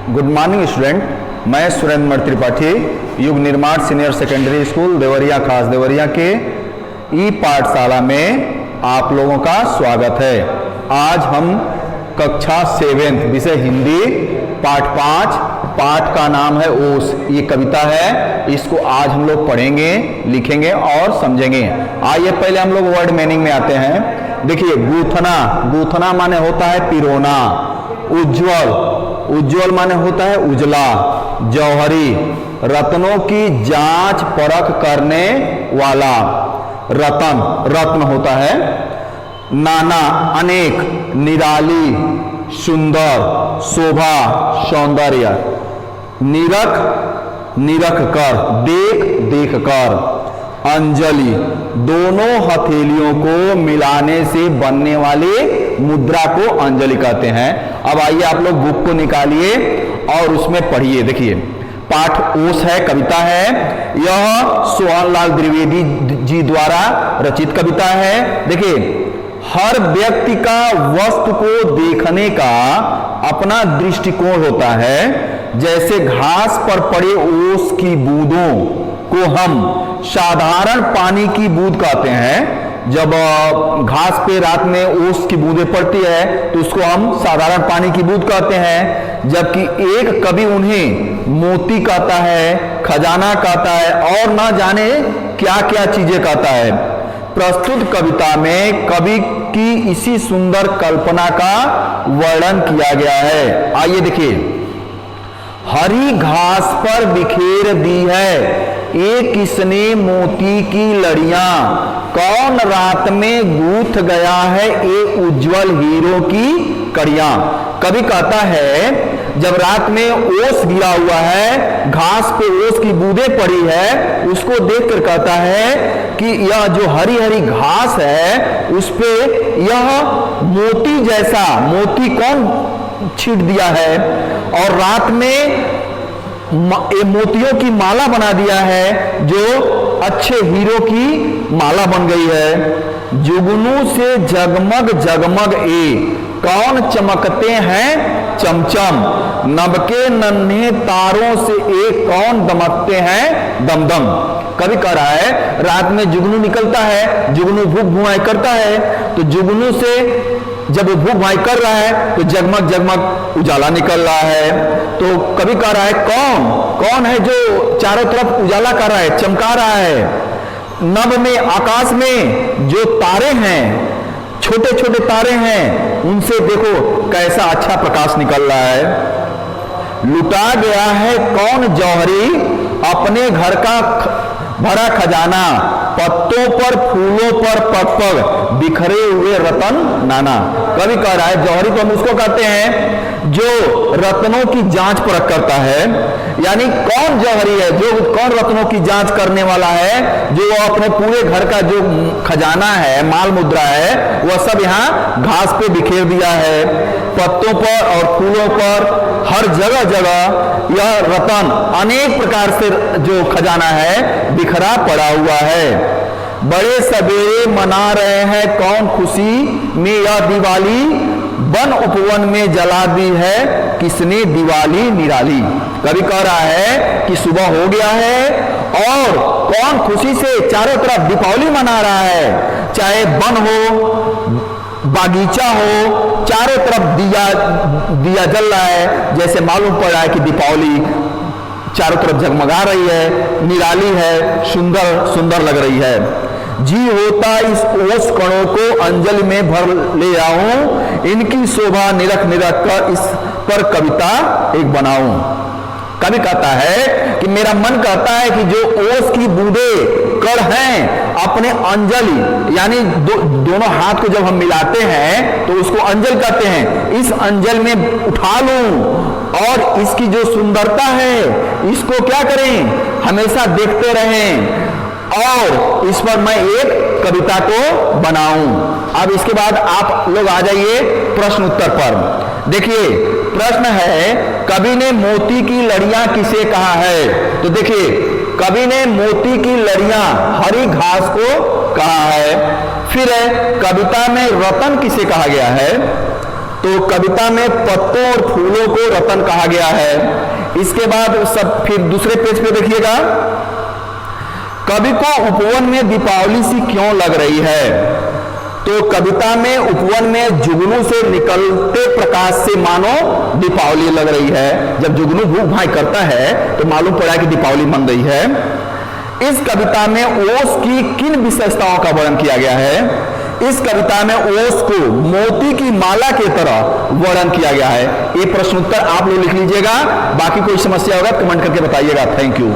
Good morning student, मैं सुरेंद्र त्रिपाठी युग निर्माण सीनियर सेकेंडरी स्कूल देवरिया खास देवरिया के ई पाठशाला में आप लोगों का स्वागत है। आज हम कक्षा 7 विषय हिंदी पाठ 5 पाठ का नाम है ओस। ये कविता है, इसको आज हम लोग पढ़ेंगे, लिखेंगे और समझेंगे। आइए पहले हम लोग वर्ड मीनिंग में आते हैं। देखिए, गूथना, गूथना माने होता है पिरोना। उज्जवल, उज्जवल माने होता है उजला। जौहरी, रत्नों की जांच परख करने वाला। रतन, रत्न होता है। नाना, अनेक। निराली, सुंदर। शोभा, सौंदर्य। निरख, निरख कर। देख, देख कर। अंजलि, दोनों हथेलियों को मिलाने से बनने वाली मुद्रा को अंजलि कहते हैं। अब आइए आप लोग बुक को निकालिए और उसमें पढ़िए। देखिए, पाठ ओस है, कविता है। यह सोहनलाल द्विवेदी जी द्वारा रचित कविता है। देखिए, हर व्यक्ति का वस्तु को देखने का अपना दृष्टिकोण होता है। जैसे घास पर पड़े ओस की बूंदों को हम साधारण पानी की बूंद कहते हैं। जब घास पे रात में ओस की बूंदें पड़ती है तो उसको हम साधारण पानी की बूंद कहते हैं। जबकि एक कवि उन्हें मोती कहता है, खजाना कहता है और ना जाने क्या क्या चीजें कहता है। प्रस्तुत कविता में कवि की इसी सुंदर कल्पना का वर्णन किया गया है। आइए देखिए, हरी घास पर बिखेर दी है एक किसने मोती की लड़ियां, कौन रात में गूथ गया है एक उज्जवल हीरो की कड़ियां। कवि कहता है, जब रात में ओस गिरा हुआ है, घास पे ओस की बूंदें पड़ी है, उसको देखकर कहता है कि यह जो हरी हरी घास है उस पे यह मोती जैसा मोती कौन छीट दिया है, और रात में मोतियों की माला बना दिया है जो अच्छे हीरो की माला बन गई है। जुगनू से जगमग जगमग कौन चमकते हैं चमचम, नभके नन्हे तारों से कौन दमकते हैं दमदम। कवि कह रहा है, रात में जुगनू निकलता है, जुगनू भूख भुआई करता है, तो जुगनू से जब वो भूख भाई कर रहा है तो जगमग जगमग उजाला निकल रहा है। तो कवि कह रहा है, कौन कौन है जो चारों तरफ उजाला कर रहा है, चमका रहा है। नभ में, आकाश में जो तारे हैं, छोटे छोटे तारे हैं, उनसे देखो कैसा अच्छा प्रकाश निकल रहा है। लुटा गया है कौन जौहरी अपने घर का भरा खजाना, पत्तों पर फूलों पर पग पग बिखरे हुए रतन नाना। कवि कह रहा है, जौहरी तो हम उसको कहते हैं जो रत्नों की जांच परख करता है। यानी कौन जौहरी है, जो कौन रत्नों की जांच करने वाला है, जो वो अपने पूरे घर का जो खजाना है, माल मुद्रा है, वह सब यहाँ घास पे बिखेर दिया है। पत्तों पर और फूलों पर हर जगह जगह यह रतन अनेक प्रकार से जो खजाना है बिखरा पड़ा हुआ है। बड़े सवेरे मना रहे हैं कौन खुशी में यह दिवाली, वन उपवन में जला दी है किसने दिवाली निराली। कवि कह रहा है कि सुबह हो गया है और कौन खुशी से चारों तरफ दीपावली मना रहा है। चाहे वन हो, बागीचा हो, चारों तरफ दिया दिया जल रहा है। जैसे मालूम पड़ रहा है कि दीपावली चारों तरफ जगमगा रही है, निराली है, सुंदर सुंदर लग रही है। जी होता इस ओस कणों को अंजलि में भर ले आऊं, इनकी शोभा निरख निरख कर इस पर कविता एक बनाऊं। कवि कहता है कि मेरा मन कहता है कि जो ओस की बूंदे कण हैं, अपने अंजलि यानी दोनों हाथ को जब हम मिलाते हैं तो उसको अंजल कहते हैं, इस अंजल में उठा लूं और इसकी जो सुंदरता है इसको क्या करें, हमेशा देखते रहें और इस पर मैं एक कविता को बनाऊं। अब इसके बाद आप लोग आ जाइए प्रश्न उत्तर पर। देखिए, प्रश्न है, कवि ने मोती की लड़ियां किसे कहा है। तो देखिए, कवि ने मोती की लड़ियां हरी घास को कहा है। फिर कविता में रतन किसे कहा गया है। तो कविता में पत्तों और फूलों को रतन कहा गया है। इसके बाद सब फिर दूसरे पेज पे देखिएगा, कवि को उपवन में दीपावली सी क्यों लग रही है। तो कविता में उपवन में जुगनू से निकलते प्रकाश से मानो दीपावली लग रही है। जब जुगनू भूख भाई करता है तो मालूम पड़ा कि दीपावली मन रही है। इस कविता में ओस की किन विशेषताओं का वर्णन किया गया है। इस कविता में ओस को मोती की माला की तरह वर्णन किया गया है। ये प्रश्न उत्तर आप लोग लिख लीजिएगा, बाकी कोई समस्या होगा कमेंट करके बताइएगा। Thank you.